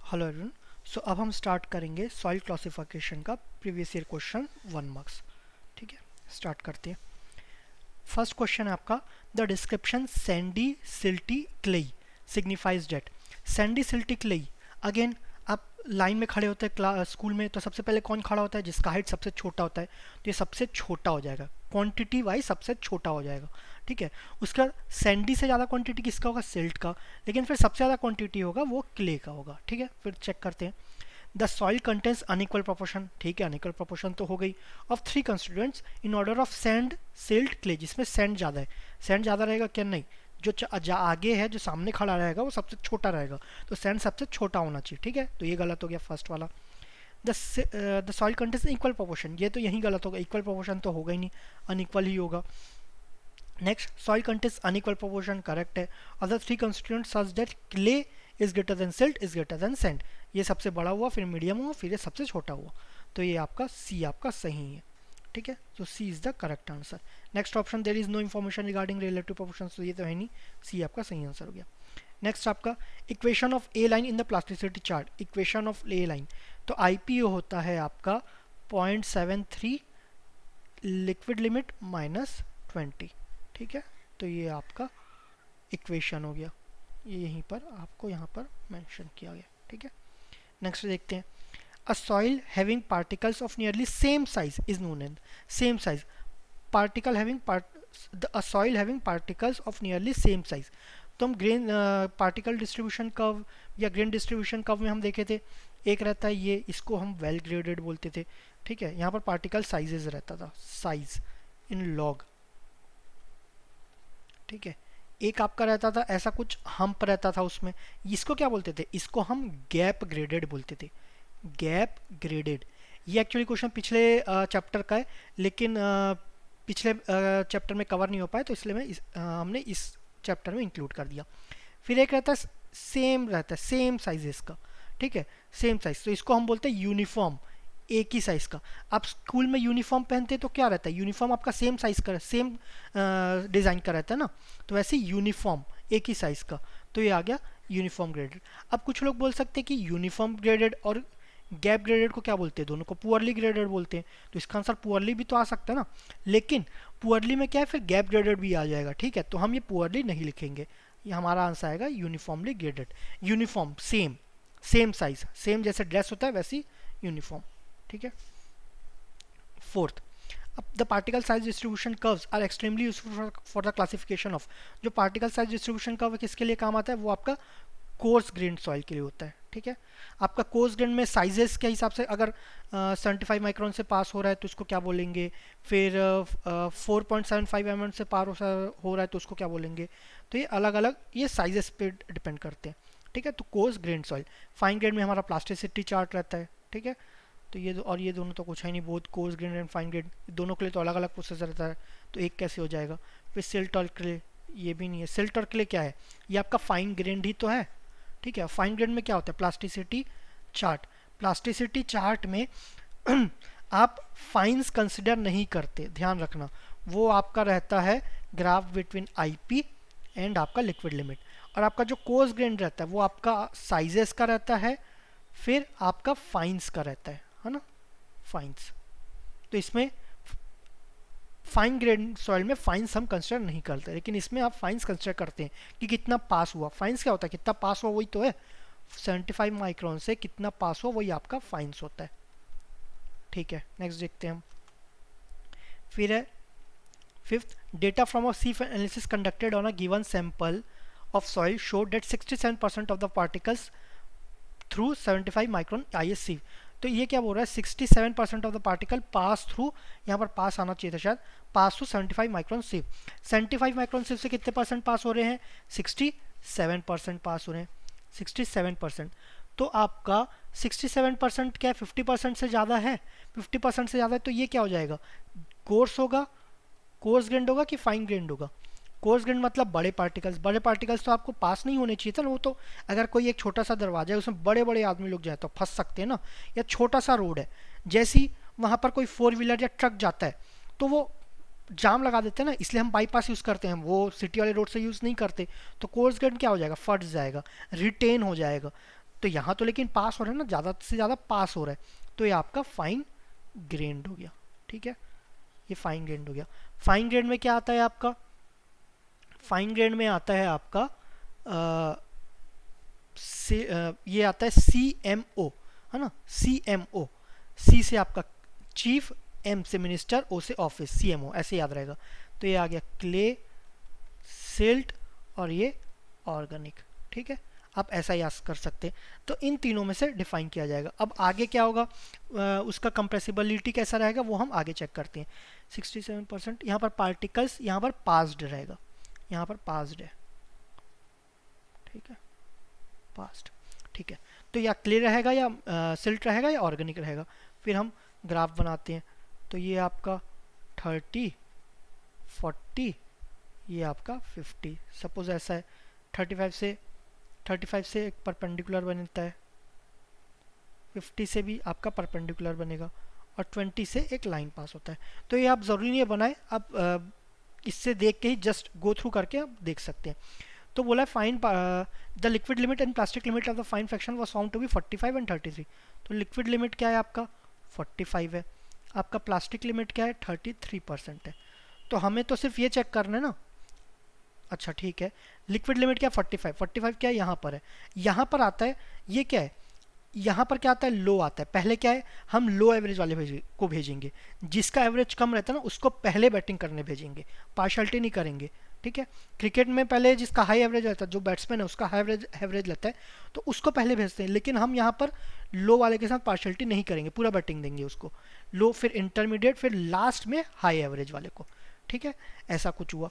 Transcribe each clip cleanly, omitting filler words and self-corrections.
Hello everyone. सो अब हम start करेंगे सॉइल क्लासिफिकेशन का प्रीवियस ईयर क्वेश्चन 1 मार्क्स। ठीक है, स्टार्ट करते हैं। फर्स्ट क्वेश्चन है आपका, the description sandy silty clayey signifies that. Sandy silty clayey, again आप लाइन में खड़े होते हैं स्कूल में, तो सबसे पहले कौन खड़ा होता है? जिसका हाइट सबसे छोटा होता है, तो ये सबसे छोटा हो जाएगा, क्वांटिटी वाइज सबसे छोटा हो जाएगा। ठीक है, उसका सैंडी से ज़्यादा क्वांटिटी किसका होगा? सिल्ट का। लेकिन फिर सबसे ज़्यादा क्वांटिटी होगा वो क्ले का होगा। ठीक है, फिर चेक करते हैं। The soil contains unequal proportion. ठीक है, अनइक्वल प्रोपोर्शन तो हो गई। Of three constituents in order of sand silt clay, जिसमें सैंड ज़्यादा है। सैंड ज़्यादा रहेगा क्या? नहीं, जो आगे है, जो सामने खड़ा रहेगा वो सबसे छोटा रहेगा, तो सैंड सबसे छोटा होना चाहिए। ठीक है, तो ये गलत हो गया फर्स्ट वाला। The soil contains equal proportion, ये तो यही गलत होगा, इक्वल प्रोपोर्शन तो होगा ही नहीं, अनइक्वल ही होगा। Next, soil contains unequal proportion correct है। Other three constituent such that clay is greater than silt is greater than sand, ये सबसे बड़ा हुआ, फिर मीडियम हुआ, फिर ये सबसे छोटा हुआ, तो ये आपका सी आपका सही है। ठीक है, तो C is the correct answer. Next option, there is no information regarding relative proportion, तो ये तो है नहीं, सी आपका सही आंसर हो गया। नेक्स्ट आपका, equation of A line in the plasticity chart. Equation of A line, तो आई होता है आपका 0.73 लिक्विड लिमिट -20। ठीक है, तो ये आपका इक्वेशन हो गया, ये यहीं पर आपको यहाँ पर मेंशन किया गया। ठीक है, नेक्स्ट देखते हैं। A soil having particles of nearly same size is known as. Same size, particle having a soil having particles of nearly same size, तो हम ग्रेन पार्टिकल डिस्ट्रीब्यूशन कर्व या ग्रेन डिस्ट्रीब्यूशन कर्व में हम देखे थे, एक रहता है ये, इसको हम वेल ग्रेडेड बोलते थे। ठीक है, यहाँ पर पार्टिकल साइजेस रहता था, साइज इन लॉग। ठीक है, एक आपका रहता था ऐसा कुछ हम्प रहता था उसमें, इसको क्या बोलते थे? इसको हम गैप ग्रेडेड बोलते थे, गैप ग्रेडेड। ये एक्चुअली क्वेश्चन पिछले चैप्टर का है, लेकिन पिछले चैप्टर में कवर नहीं हो पाया, तो इसलिए हमने इस चैप्टर में इंक्लूड कर दिया। फिर एक रहता है सेम, रहता है सेम साइजेस का। ठीक है, सेम साइज, तो इसको हम बोलते हैं यूनिफॉर्म, एक ही साइज का। आप स्कूल में यूनिफॉर्म पहनते हैं तो क्या रहता है? यूनिफॉर्म आपका सेम साइज का, सेम डिज़ाइन का रहता है ना, तो वैसे यूनिफॉर्म एक ही साइज का, तो ये आ गया यूनिफॉर्म ग्रेडेड। अब कुछ लोग बोल सकते हैं कि यूनिफॉर्म ग्रेडेड और गैप ग्रेडेड को क्या बोलते हैं? दोनों को पुअरली ग्रेडेड बोलते हैं, तो इसका आंसर पुअरली भी तो आ सकता है ना, लेकिन पुअरली में क्या है, फिर गैप ग्रेडेड भी आ जाएगा। ठीक है, तो हम ये पुअरली नहीं लिखेंगे, ये हमारा आंसर आएगा uniformly graded. Uniform same, same size, same जैसे ड्रेस होता है वैसी यूनिफॉर्म। ठीक है, fourth, the particle size distribution curves are extremely useful for the classification of. जो पार्टिकल साइज डिस्ट्रीब्यूशन कर्व किसके लिए काम आता है? वो आपका कोर्स ग्रेन सॉइल के लिए होता है। ठीक है, आपका कोर्स ग्रेन में साइजेस के हिसाब से, अगर 75 माइक्रोन से पास हो रहा है तो उसको क्या बोलेंगे, फिर 4.75 mm से पार हो रहा है तो उसको क्या बोलेंगे, तो ये अलग अलग ये साइजेस पे डिपेंड करते हैं। ठीक है, तो coarse grain soil. Fine grain में हमारा प्लास्टिसिटी चार्ट रहता है। ठीक है, तो ये और ये दोनों तो कुछ है नहीं, बहुत coarse grain and fine grain, दोनों के लिए तो अलग अलग प्रोसेस रहता है, तो एक कैसे हो जाएगा? फिर सिल्ट और क्ले, ये भी नहीं है। सिल्ट और क्ले क्या है? ये आपका फाइन ग्रेन ही तो है। ठीक है, फाइन ग्रेन में क्या होता है? Plasticity chart. प्लास्टिसिटी चार्ट में आप फाइन्स कंसिडर नहीं करते, ध्यान रखना, वो आपका रहता है ग्राफ बिटवीन आईपी एंड आपका लिक्विड लिमिट। और आपका जो कोर्स ग्रेन रहता है वो आपका साइजेस का रहता है, फिर आपका फाइन्स का रहता है ना, फाइन्स। तो इसमें फाइन ग्रेन सॉइल में फाइन्स हम कंसिडर नहीं करते, लेकिन इसमें आप फाइन्स कंसिडर करते हैं कि कितना पास हुआ। फाइन्स क्या होता है? कितना पास हुआ, वही तो है, 75 माइक्रोन से कितना पास हुआ वही आपका फाइन्स होता है। ठीक है, नेक्स्ट देखते हैं हम। फिर है fifth, data from a sieve analysis conducted on a given sample of soil showed that 67% of the particles through 75 micron ISC। तो ये क्या बोल रहा है? 67% of the particle pass through, यहाँ पर पास आना चाहिए था शायद, pass through 75 micron sieve. 75 micron sieve से कितने परसेंट पास हो रहे हैं? 67% पास हो रहे हैं, 67%। तो आपका 67% क्या है? 50% से ज़्यादा है, 50% से ज़्यादा है, तो ये क्या हो जाएगा? कोर्स होगा, कोर्स ग्रेन्ड होगा कि फाइन ग्रेन्ड होगा? कोर्स ग्रेन मतलब बड़े पार्टिकल्स। बड़े पार्टिकल्स तो आपको पास नहीं होने चाहिए था ना, वो तो अगर कोई एक छोटा सा दरवाजा है उसमें बड़े बड़े आदमी लोग जाए तो फंस सकते हैं ना, या छोटा सा रोड है, जैसी वहाँ पर कोई 4 व्हीलर या ट्रक जाता है तो वो जाम लगा देते हैं ना, इसलिए हम बाईपास यूज़ करते हैं, वो सिटी वाले रोड से यूज़ नहीं करते। तो कोर्स ग्रेन क्या हो जाएगा? फट जाएगा, रिटेन हो जाएगा। तो यहाँ तो लेकिन पास हो रहा है ना, ज़्यादा से ज़्यादा पास हो रहा है, तो ये आपका फाइन ग्रेन्ड हो गया। ठीक है, ये फाइन ग्रेन्ड हो गया। फाइन ग्रेन्ड में क्या आता है आपका, फाइन ग्रेन्ड में आता है आपका ये आता है CMO, है ना, CMO। सी से आपका चीफ, एम से मिनिस्टर, ओ से ऑफिस, CMO ऐसे याद रहेगा। तो ये आ गया क्ले, सिल्ट और ये ऑर्गेनिक। ठीक है, आप ऐसा याद कर सकते हैं। तो इन तीनों में से डिफाइन किया जाएगा। अब आगे क्या होगा, उसका कंप्रेसिबिलिटी कैसा रहेगा वो हम आगे चेक करते हैं। 67%, यहाँ पर पार्टिकल्स, यहाँ पर पास्ड रहेगा, यहाँ पर पास्ड है। ठीक है, पास्ट। ठीक है, तो या क्ले रहेगा या सिल्ट रहेगा या ऑर्गेनिक रहेगा। फिर हम ग्राफ बनाते हैं। तो ये आपका 30, 40, ये आपका 50। सपोज ऐसा है, 35 से एक परपेंडिकुलर बनता है, 50 से भी आपका परपेंडिकुलर बनेगा, और 20 से एक लाइन पास होता है। तो ये आप ज़रूरी नहीं है बनाए, आप इससे देख के ही जस्ट गो थ्रू करके आप देख सकते हैं। तो बोला है fine the liquid limit and plastic limit of the fine fraction was found to be 45 and 33। तो लिक्विड लिमिट क्या है आपका 45 है, आपका प्लास्टिक लिमिट क्या है 33% है। तो हमें तो सिर्फ ये चेक करना है ना। अच्छा ठीक है, लिक्विड लिमिट क्या 45, 45 क्या है यहाँ पर है, यहाँ पर आता है ये क्या है, यहाँ पर क्या आता है लो आता है। पहले क्या है, हम लो एवरेज वाले को भेजेंगे, जिसका एवरेज कम रहता है ना उसको पहले बैटिंग करने भेजेंगे, पार्शलिटी नहीं करेंगे। ठीक है, क्रिकेट में पहले जिसका हाई एवरेज रहता है, जो बैट्समैन है उसका हाई एवरेज लेता है, तो उसको पहले भेजते हैं। लेकिन हम यहाँ पर लो वाले के साथ पार्शलिटी नहीं करेंगे, पूरा बैटिंग देंगे उसको, लो फिर इंटरमीडिएट फिर लास्ट में हाई एवरेज वाले को। ठीक है, ऐसा कुछ हुआ।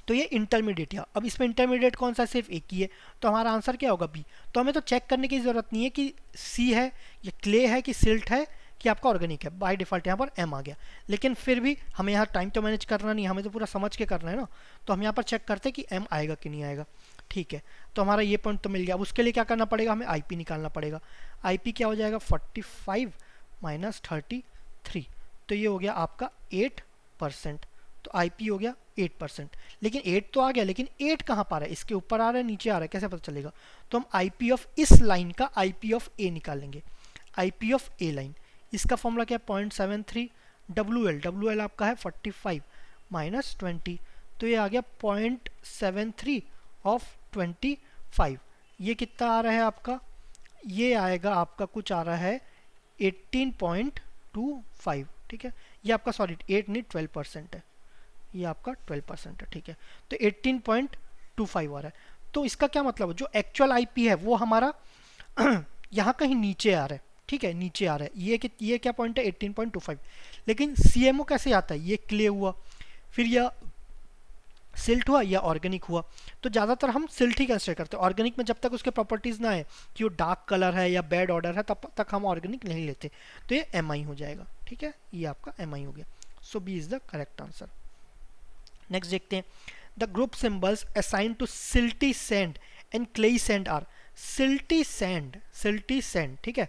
तो ये इंटरमीडिएट है। अब इसमें इंटरमीडिएट कौन सा, सिर्फ एक ही है, तो हमारा आंसर क्या होगा बी। तो हमें तो चेक करने की ज़रूरत नहीं है कि सी है या क्ले है कि सिल्ट है कि आपका ऑर्गेनिक है, बाय डिफ़ॉल्ट यहाँ पर एम आ गया। लेकिन फिर भी हमें यहाँ टाइम तो मैनेज करना नहीं, हमें तो पूरा समझ के करना है ना। तो हम यहाँ पर चेक करते हैं कि एम आएगा कि नहीं आएगा। ठीक है, तो हमारा ये पॉइंट तो मिल गया। अब उसके लिए क्या करना पड़ेगा, हमें आई निकालना पड़ेगा। आई क्या हो जाएगा 45 माइनस 33, तो ये हो गया आपका 8%। तो आई हो गया 8%। लेकिन 8 तो आ गया, लेकिन 8 कहाँ पर है, इसके ऊपर आ रहा है नीचे आ रहा है, कैसे पता चलेगा। तो हम आई ऑफ इस लाइन का आई ऑफ ए निकालेंगे। आई ऑफ ए लाइन, इसका फॉर्मूला क्या है 0.73, डब्ल्यू एल आपका है 45 माइनस 20, तो ये आ गया 0.73 ऑफ 25। ये कितना आ रहा है आपका, ये आएगा आपका कुछ आ रहा है 18.25। ठीक है, ये आपका सॉरी 8 नहीं 12% है, ये आपका 12% है। ठीक है, तो 18.25 आ रहा है। तो इसका क्या मतलब है, जो एक्चुअल आईपी है वो हमारा यहाँ कहीं नीचे आ रहा है। ठीक है, नीचे आ रहा है, ये क्या पॉइंट है 18.25। लेकिन सीएमओ कैसे आता है, ये क्ले हुआ, फिर यह सिल्ट हुआ या ऑर्गेनिक हुआ। तो ज़्यादातर हम सिल्ट ही कंसिडर करते हैं। ऑर्गेनिक में जब तक उसके प्रॉपर्टीज़ ना आए कि वो डार्क कलर है या बैड ऑर्डर है, तब तक हम ऑर्गेनिक नहीं लेते। तो ये एम हो जाएगा। ठीक है, ये आपका एम हो गया। So B is the correct answer. Next देखते हैं, the group symbols assign to silty sand and clayey sand are. Silty sand, ठीक है,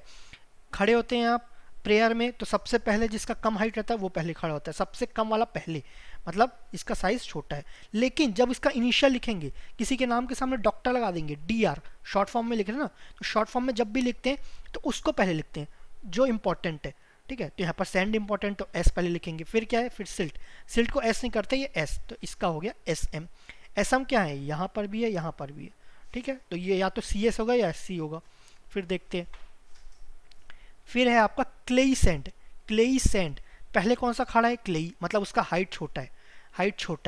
खड़े होते हैं आप प्रेयर में, तो सबसे पहले जिसका कम हाइट रहता है वो पहले खड़ा होता है, सबसे कम वाला पहले, मतलब इसका साइज छोटा है। लेकिन जब इसका इनिशियल लिखेंगे, किसी के नाम के सामने डॉक्टर लगा देंगे, DR शॉर्ट फॉर्म में लिख रहे हैं ना, तो शॉर्ट फॉर्म में जब भी लिखते हैं तो उसको पहले लिखते हैं जो इंपॉर्टेंट है। ठीक है, तो यहाँ पर सैंड इंपॉर्टेंट, तो एस पहले लिखेंगे। फिर क्या है, फिर सिल्ट को एस नहीं करते, ये एस, तो इसका हो गया SM। SM क्या है, यहाँ पर भी है यहाँ पर भी है। ठीक है, तो ये या तो CS होगा या SC होगा। फिर देखते हैं, फिर है आपका क्लेई सैंड। पहले कौन सा खड़ा है, क्लेई, मतलब उसका हाइट छोटा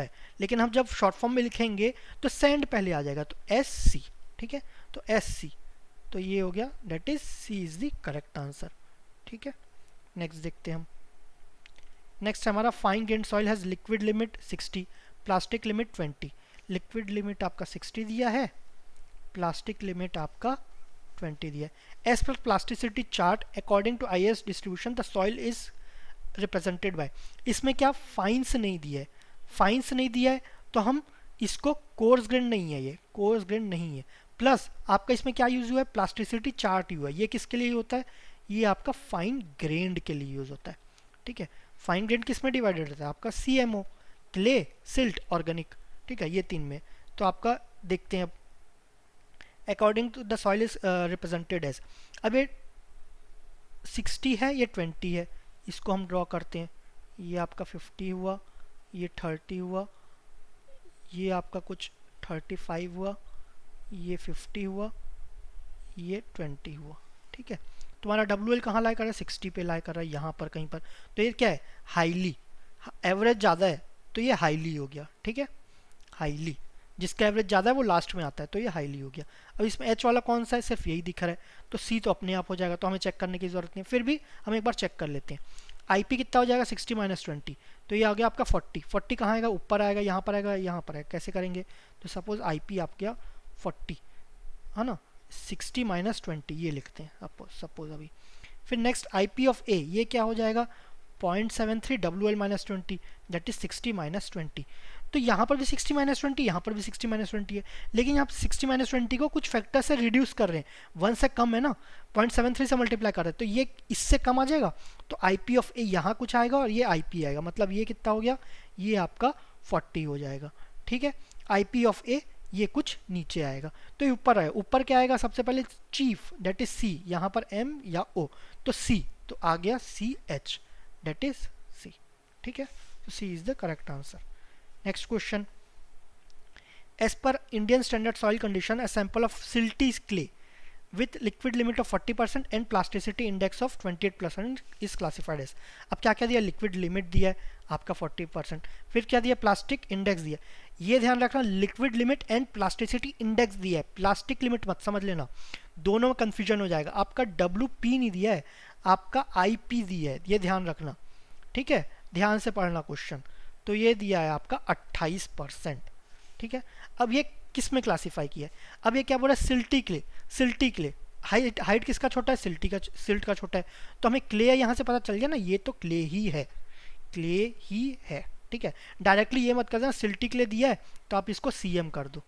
है, लेकिन हम जब शॉर्ट फॉर्म में लिखेंगे तो सैंड पहले आ जाएगा, तो SC। ठीक है, तो SC, तो ये हो गया, that is C is the correct answer. ठीक है, नेक्स्ट देखते हैं हम। नेक्स्ट हमारा fine grain soil has liquid limit 60, plastic limit 20। Liquid limit आपका 60 दिया है, प्लास्टिक लिमिट आपका 20 दिया है। As per plasticity chart according to IS distribution the soil is represented by. इसमें क्या फाइन्स नहीं दिया है, तो हम इसको कोर्स ग्रेन नहीं है, ये कोर्स ग्रेन नहीं है। प्लस आपका इसमें क्या यूज हुआ है, प्लास्टिसिटी चार्ट हुआ है। ये किसके लिए होता है, ये आपका फाइन ग्रेन्ड के लिए यूज होता है। ठीक है, फाइन ग्रेन्ड किस में डिवाइडेड रहता है, आपका CMO, क्ले, सिल्ट, ऑर्गेनिक। ठीक है, ये तीन में। तो आपका देखते हैं अब, according to the soil is represented as. अब ये 60 है, ये 20 है, इसको हम ड्रॉ करते हैं। ये आपका 50 हुआ, ये 30 हुआ, ये आपका कुछ 35 हुआ, ये 50 हुआ, ये 20 हुआ। ठीक है, तुम्हारा WL कहाँ लाई कर रहा है? 60 पे लाई कर रहा है, यहाँ पर कहीं पर। तो ये क्या है? हाईली। एवरेज ज़्यादा है तो ये हाईली हो गया। ठीक है, हाईली, जिसका एवरेज ज़्यादा है वो लास्ट में आता है, तो ये हाईली हो गया। अब इसमें H वाला कौन सा है? सिर्फ यही दिख रहा है, तो C तो अपने आप हो जाएगा, तो हमें चेक करने की ज़रूरत नहीं है। फिर भी हम एक बार चेक कर लेते हैं। IP कितना हो जाएगा? 60 माइनस 20, तो ये आ गया आपका 40। 40 कहाँ आएगा? ऊपर आएगा, यहाँ पर आएगा, यहाँ पर आएगा। कैसे करेंगे? तो सपोज IP आप गया 40, है ना, 60 माइनस 20 ये लिखते हैं सपोज अभी। फिर नेक्स्ट IP ऑफ A, ये क्या हो जाएगा? 0.73 WL minus 20, that is 60 minus 20। तो यहाँ पर भी 60 माइनस 20, यहाँ पर भी 60 माइनस 20 है, लेकिन यहाँ 60 माइनस 20 को कुछ फैक्टर से रिड्यूस कर रहे हैं, 1 से कम है ना, 0.73 से मल्टीप्लाई कर रहे हैं, तो ये इससे कम आ जाएगा। तो IP ऑफ A यहाँ कुछ आएगा और ये IP आएगा, मतलब ये कितना हो गया? ये आपका 40 हो जाएगा। ठीक है, IP ऑफ A ये कुछ नीचे आएगा, तो ये ऊपर आएगा। ऊपर क्या आएगा? सबसे पहले चीफ, दैट इज C, यहाँ पर M या O, तो C, तो आ गया CH, दैट इज C। ठीक है, तो C is the correct answer. Next question, as per Indian standard soil condition, a sample of silty clay with liquid limit of 40% and plasticity index of 28% is classified as। अब क्या क्या दिया? Liquid limit दिया है आपका 40%, फिर क्या दिया? प्लास्टिक इंडेक्स दिया। ये ध्यान रखना, liquid limit and plasticity index दिया है, प्लास्टिक लिमिट मत समझ लेना, दोनों में कंफ्यूजन हो जाएगा। आपका WP नहीं दिया है, आपका IP दिया है, ये ध्यान रखना। ठीक है, ध्यान से पढ़ना क्वेश्चन। तो ये दिया है आपका 28%। ठीक है, अब ये किस में क्लासीफाई किया है? अब ये क्या बोल रहा है? Silty clay. Silty clay, height किसका छोटा है? सिल्ट का छोटा है, तो हमें क्ले यहाँ से पता चल गया ना, ये तो क्ले ही है, क्ले ही है। ठीक है, डायरेक्टली ये मत कर देना सिल्टी क्ले दिया है तो आप इसको CM कर दो,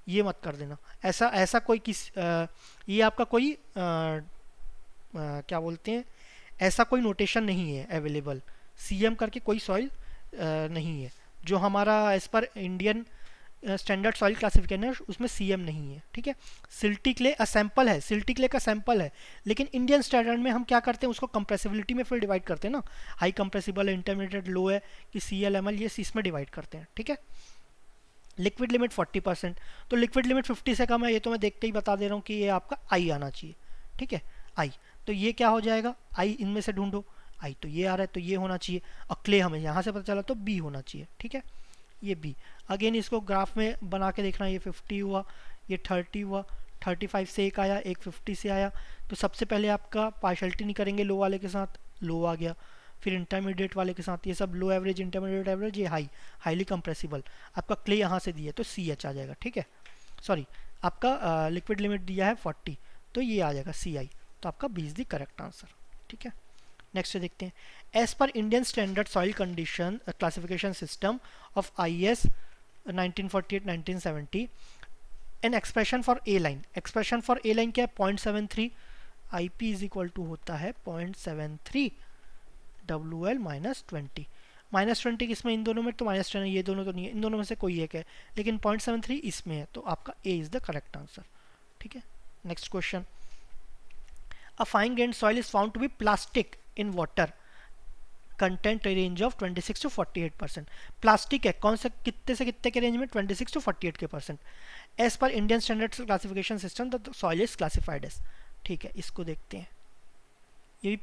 ये मत कर देना। ऐसा ऐसा कोई ये आपका कोई क्या बोलते हैं, ऐसा कोई नोटेशन नहीं है अवेलेबल। CM करके कोई सॉइल नहीं है, जो हमारा as per Indian standard soil classification है उसमें CM नहीं है। ठीक है, सिल्टी क्ले अ सैंपल है, सिल्टी क्ले का सैंपल है, लेकिन इंडियन स्टैंडर्ड में हम क्या करते हैं? उसको कंप्रेसिबिलिटी में फिर डिवाइड करते हैं ना, हाई कंप्रेसिबल है, इंटरमीडिएट, लो है, कि CL ML, ये इसमें डिवाइड करते हैं। ठीक है, लिक्विड लिमिट 40%, तो लिक्विड लिमिट 50 से कम है, ये तो मैं देखते ही बता दे रहा हूँ कि ये आपका I आना चाहिए। ठीक है, I, तो ये क्या हो जाएगा? I इनमें से ढूंढो, I तो ये आ रहा है, तो ये होना चाहिए, और क्ले हमें यहाँ से पता चला तो B होना चाहिए। ठीक है, ये B। अगेन इसको ग्राफ में बना के देखना, ये 50 हुआ, ये 30 हुआ, 35 से एक आया, एक 50 से आया, तो सबसे पहले आपका पार्शलिटी नहीं करेंगे लो वाले के साथ, लो आ गया, फिर इंटरमीडिएट वाले के साथ, ये सब लो एवरेज, इंटरमीडिएट एवरेज, ये हाईली कंप्रेसिबल। आपका क्ले यहाँ से दिया तो CH आ जाएगा। ठीक है, सॉरी, आपका लिक्विड लिमिट दिया है 40, तो ये आ जाएगा CI, तो आपका B is the correct answer. ठीक है, नेक्स्ट देखते हैं, as per Indian standard soil condition classification system of IS 1948-1970, an expression for A line, expression for A line क्या है? 0.73, IP इज इक्वल टू होता है 0.73 WL माइनस 20। माइनस 20 किसमें? इन दोनों में, तो -10 है, ये दोनों तो नहीं है, इन दोनों में से कोई एक है, लेकिन 0.73 इसमें है, तो आपका A is the correct answer. ठीक है, next question, a fine grained soil is found to be plastic in water content range of 26 to 48%। Plastic है, कौन सा, कितने से कितने के रेंज में? 26 to 48 के percent. As per Indian standard classification system the soil is classified as. ठीक है, इसको देखते हैं, ये भी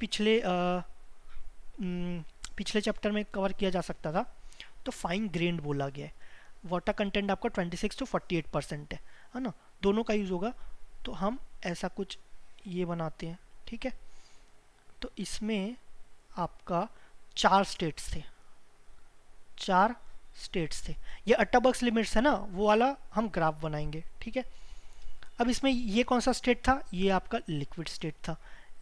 पिछले चैप्टर में कवर किया जा सकता था। तो फाइन ग्रेन्ड बोला गया है, वाटर कंटेंट आपका 26 to 48% है ना, दोनों का यूज़ होगा, तो हम ऐसा कुछ ये बनाते हैं। ठीक है, तो इसमें आपका 4 स्टेट्स थे, 4 स्टेट्स थे, ये अट्टाबक्स लिमिट्स है ना, वो वाला हम ग्राफ बनाएंगे। ठीक है, अब इसमें ये कौन सा स्टेट था? ये आपका लिक्विड स्टेट था,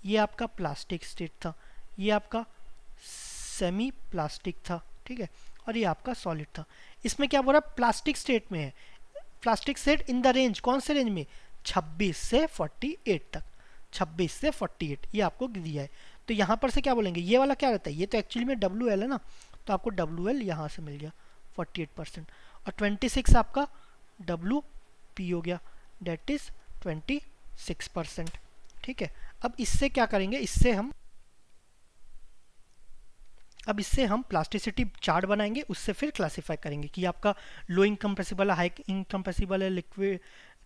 ये आपका प्लास्टिक स्टेट था, ये आपका सेमी प्लास्टिक था। ठीक है, और ये आपका सॉलिड था। इसमें क्या बोल रहा है? प्लास्टिक स्टेट में है, plastic state in the range, कौन से रेंज में? 26 से 48 तक, 26 से 48 ये आपको दिया है। तो यहाँ पर से क्या बोलेंगे? ये वाला क्या रहता है? ये तो एक्चुअली में WL है ना, तो आपको WL यहाँ से मिल गया 48%, और 26 आपका WP हो गया, डेट इज 26%। ठीक है, अब इससे क्या करेंगे, इससे हम प्लास्टिसिटी चार्ट बनाएंगे, उससे फिर क्लासीफाई करेंगे कि आपका लो इनकम्प्रेसिबल है, हाई इनकम्प्रेसिबल है, लिक्विड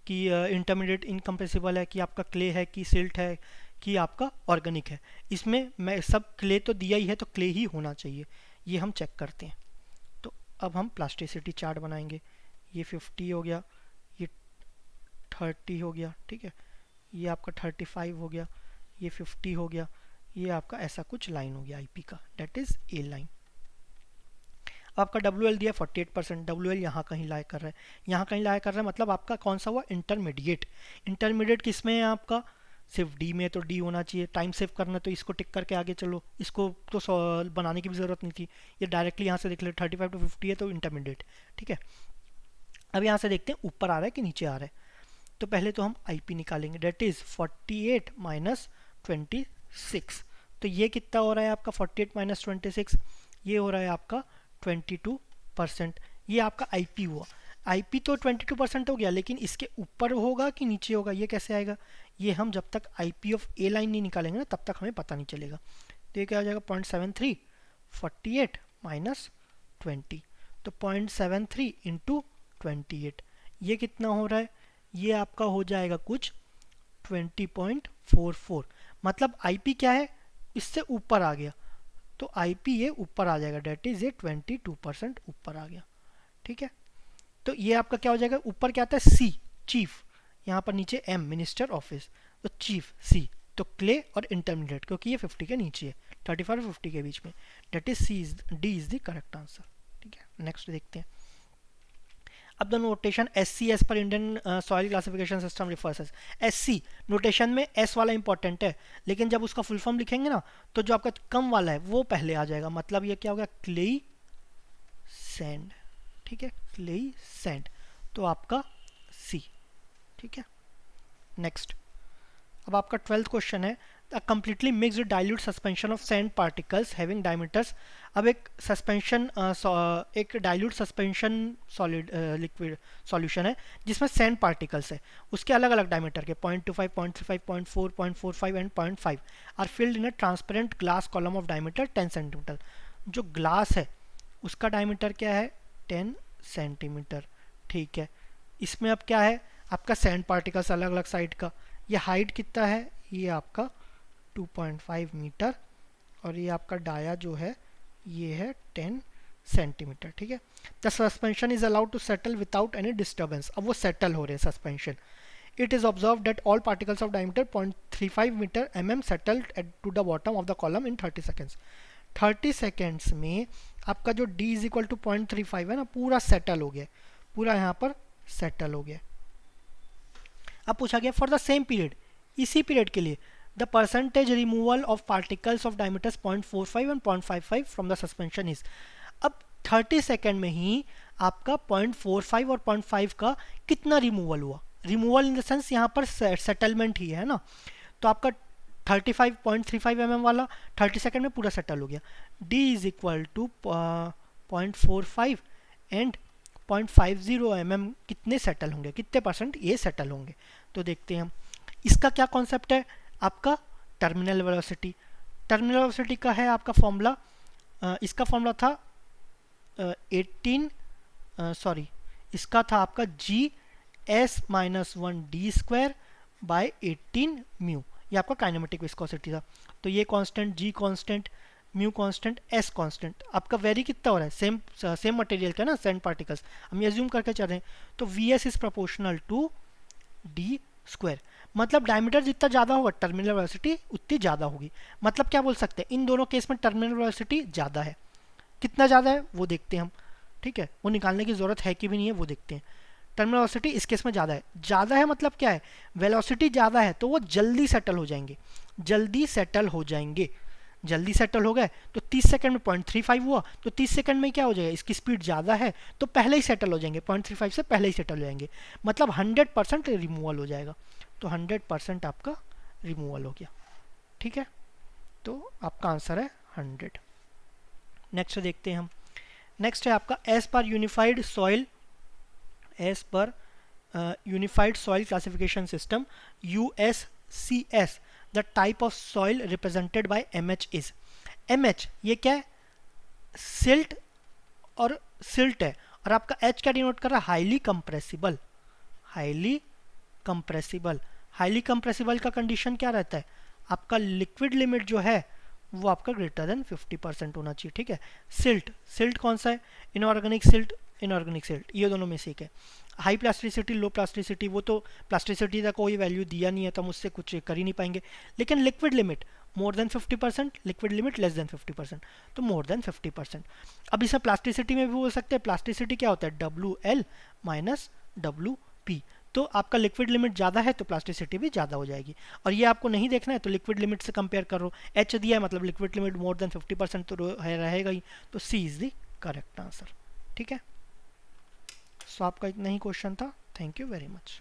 कि इंटरमीडिएट इनकम्प्रेसिबल है, कि आपका क्ले है, कि सिल्ट है, कि आपका ऑर्गेनिक है। इसमें मैं सब क्ले तो दिया ही है, तो क्ले ही होना चाहिए, ये हम चेक करते हैं। तो अब हम प्लास्टिसिटी चार्ट बनाएंगे। ये 50 हो गया, ये 30 हो गया, ठीक है, ये आपका 35 हो गया, ये 50 हो गया, ये आपका ऐसा कुछ लाइन हो गया आईपी का, डेट इज ए लाइन। आपका डब्ल्यू दिया 48%, डब्ल्यू यहाँ कहीं लाई कर रहा है, यहाँ कहीं लाई कर रहा है, मतलब आपका कौन सा हुआ, इंटरमीडिएट। इंटरमीडिएट किस में है आपका, सिर्फ डी में, तो डी होना चाहिए। टाइम सेव करना तो इसको टिक करके आगे चलो, इसको तो बनाने की भी ज़रूरत नहीं थी, ये डायरेक्टली यहाँ से देख ले, 35 to 50 है तो इंटरमीडिएट। ठीक है, अब यहाँ से देखते हैं ऊपर आ रहा है कि नीचे आ रहा है। तो पहले तो हम आईपी निकालेंगे, डेट इज़ 48 माइनस 26। तो ये कितना हो रहा है आपका, 48 माइनस 26, ये हो रहा है आपका 22%। ये आपका आईपी हुआ। आईपी तो 22% हो गया, लेकिन इसके ऊपर होगा कि नीचे होगा ये कैसे आएगा, ये हम जब तक आईपी ऑफ ए लाइन नहीं निकालेंगे ना, तब तक हमें पता नहीं चलेगा। तो ये क्या हो जाएगा, 0.73, 48 माइनस 20, तो 0.73 इंटू 28, ये कितना हो रहा है, ये आपका हो जाएगा कुछ 20.44। मतलब आईपी क्या है, इससे ऊपर आ गया, तो आईपी ये ऊपर आ जाएगा, डेट इज ये 22% ऊपर आ गया। ठीक है, तो ये आपका क्या हो जाएगा, ऊपर क्या आता है, सी चीफ, यहाँ पर नीचे एम मिनिस्टर ऑफिस, तो चीफ सी, तो क्ले और इंटरमीडिएट, क्योंकि ये 50 के नीचे है, 35 और 50 के बीच में, that is C is D is the correct answer. ठीक है, नेक्स्ट देखते हैं। अब the notation S C S पर Indian soil classification system refers S. S C notation में एस वाला इंपॉर्टेंट है, लेकिन जब उसका फुल फॉर्म लिखेंगे ना, तो जो आपका कम वाला है वो पहले आ जाएगा। मतलब ये क्या हो गया, क्लेई सैंड। ठीक है, क्लेई सैंड, तो आपका सी। ठीक है, नेक्स्ट। अब आपका 12th क्वेश्चन है, a completely mixed dilute suspension of sand particles having diameters. अब एक सस्पेंशन एक dilute suspension solid liquid solution है जिसमें सैंड पार्टिकल्स है, उसके अलग अलग डायमीटर के 0.25, 0.35, 0.4, 0.45 and 0.5 are filled in a transparent glass column of diameter 10 centimetre. जो ग्लास है उसका डायमीटर क्या है, 10 सेंटीमीटर। ठीक है, इसमें अब क्या है, आपका सैंड पार्टिकल्स अलग अलग साइड का, ये हाइट कितना है, ये आपका 2.5 मीटर, और ये आपका डाया जो है ये है 10 सेंटीमीटर। ठीक है, the suspension is allowed to settle without any disturbance. अब वो सेटल हो रहे हैं suspension. It is observe that all particles of diameter 0.35 metre settled to the bottom of the column in 30 seconds. 30 seconds में आपका जो d इज इक्वल टू 0.35 है ना, पूरा सेटल हो गया, पूरा यहाँ पर सेटल हो गया। अब पूछा गया फॉर द सेम पीरियड, इसी पीरियड के लिए, the percentage removal of particles of diameters 0.45 and 0.55 from the suspension is. अब 30 सेकेंड में ही आपका 0.45 और 0.5 का कितना रिमूवल हुआ, रिमूवल इन द सेंस यहाँ पर सेटलमेंट ही है ना, तो आपका 35.35 mm वाला 30 सेकेंड में पूरा सेटल हो गया। d is equal to 0.45 and 0.50 mm कितने सेटल होंगे, कितने परसेंट ये सेटल होंगे। तो देखते हैं हम, इसका क्या कॉन्सेप्ट है, आपका टर्मिनल वेलोसिटी। टर्मिनल वेलोसिटी का है आपका फॉर्मूला, इसका फॉर्मूला था 18 सॉरी इसका था आपका G S minus 1 D square by 18 mu, ये आपका काइनेमेटिक विस्कोसिटी था। तो ये कांस्टेंट जी constant, mu constant, S constant, आपका वेरी कितना हो रहा है, सेम मटेरियल का ना, सैंड पार्टिकल्स, हम ये अज्यूम करके चल रहे हैं। तो V S is proportional to D square, मतलब डायमीटर जितना ज़्यादा होगा टर्मिनल वेलोसिटी उतनी ज़्यादा होगी। मतलब क्या बोल सकते हैं, इन दोनों केस में टर्मिनल वेलोसिटी ज़्यादा है। कितना ज़्यादा है वो देखते हैं हम। ठीक है, वो निकालने की ज़रूरत है कि भी नहीं है वो देखते हैं। टर्मिनल वेलोसिटी इस केस में ज़्यादा है। ज़्यादा है मतलब क्या है, वेलोसिटी ज़्यादा है तो वो जल्दी सेटल हो जाएंगे, जल्दी सेटल हो जाएंगे। जल्दी सेटल हो गए तो 30 सेकंड में 0.35 हुआ, तो 30 सेकंड में क्या हो जाएगा, इसकी स्पीड ज़्यादा है तो पहले ही सेटल हो जाएंगे, 0.35 से पहले ही सेटल हो जाएंगे, मतलब 100% रिमूवल हो जाएगा। तो 100% आपका रिमूवल हो गया। ठीक है, तो आपका आंसर है 100। नेक्स्ट देखते हैं हम, नेक्स्ट है आपका as per unified soil, as per unified soil classification system USCS, the type of soil represented by MH is. MH ये क्या है, सिल्ट और सिल्ट है, और आपका H क्या डिनोट कर रहा है, highly compressible. Highly compressible, highly compressible का कंडीशन क्या रहता है, आपका लिक्विड लिमिट जो है वो आपका ग्रेटर देन 50% होना चाहिए, ठीक है। सिल्ट, सिल्ट कौन सा है, इनऑर्गेनिक सिल्ट, इनऑर्गेनिक सिल्ट, ये दोनों में से एक है। हाई प्लास्टिसिटी, लो प्लास्टिसिटी, वो तो प्लास्टिसिटी का कोई वैल्यू दिया नहीं है तो हम उससे कुछ कर ही नहीं पाएंगे। लेकिन liquid limit more than 50%, liquid limit less than 50%, तो मोर देन 50%। अब इसे प्लास्टिसिटी में भी बोल सकते हैं। प्लास्टिसिटी क्या होता है, WL माइनस WP। तो आपका लिक्विड लिमिट ज़्यादा है तो प्लास्टिसिटी भी ज़्यादा हो जाएगी। और ये आपको नहीं देखना है तो लिक्विड लिमिट से कंपेयर करो। H दिया है मतलब लिक्विड लिमिट मोर देन 50% तो रहेगा ही, तो C is the correct answer, ठीक है। सो आपका इतना ही क्वेश्चन था। Thank you very much.